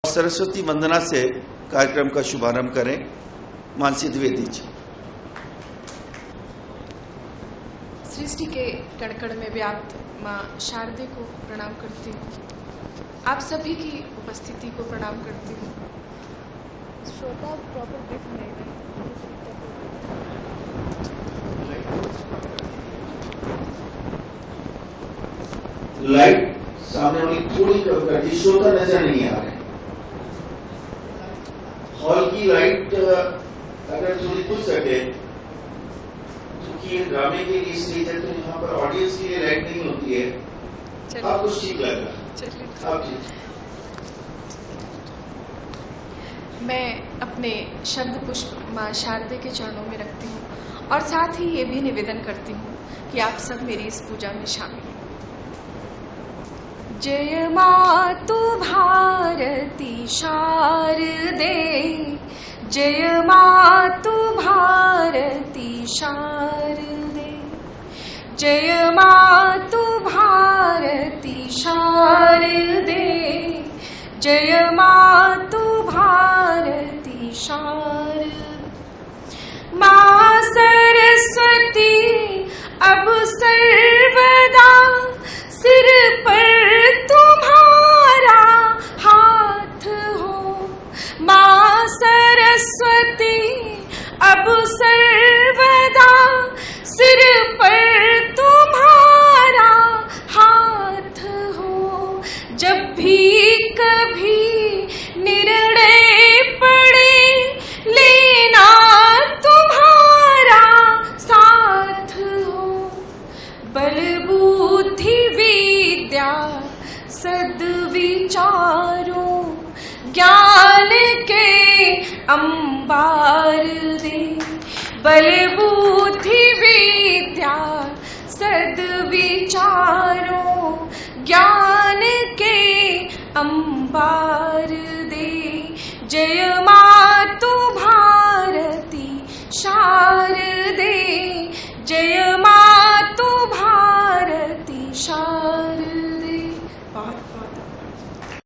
सरस्वती वंदना से कार्यक्रम का शुभारंभ करें। मानसी द्विवेदी जी। सृष्टि के कण-कण में व्याप्त माँ शारदे को प्रणाम करती हूँ। आप सभी की उपस्थिति को प्रणाम करती हूँ। श्रोता प्रॉपर ब्रीफ नहीं रहे। लाइट सामने वाली थोड़ी कम कर दी, श्रोता नजर नहीं आ रहे। हॉल की लाइट अगर थोड़ी खुल सके, क्योंकि ये ड्रामे के लिए स्टेज है तो यहाँ पर ऑडियंस के लिए लाइट नहीं होती है। आपको ठीक लगा? आप जी। मैं अपने शब्द पुष्प माँ शारदे के चरणों में रखती हूँ और साथ ही ये भी निवेदन करती हूँ कि आप सब मेरी इस पूजा में शामिल हैं। जय मातु भारती शारदे, जय मातु भारती शारदे, जय मातु भारती शारदे, जय मातु भारती शारदे। माँ सरस्वती अब सर्वदा सिर पर तुम्हारा हाथ हो। माँ सरस्वती अब सर्वदा सिर पर तुम्हारा हाथ हो। जब भी कभी निर्णय पड़े लेना तुम्हारा साथ हो। बल बुद्धि विद्या सद्विचारों ज्ञान के अंबार दे। बल बुद्धि विद्या सद्विचारों ज्ञान के अंबार दे। जय मातु भारती शारदे, जय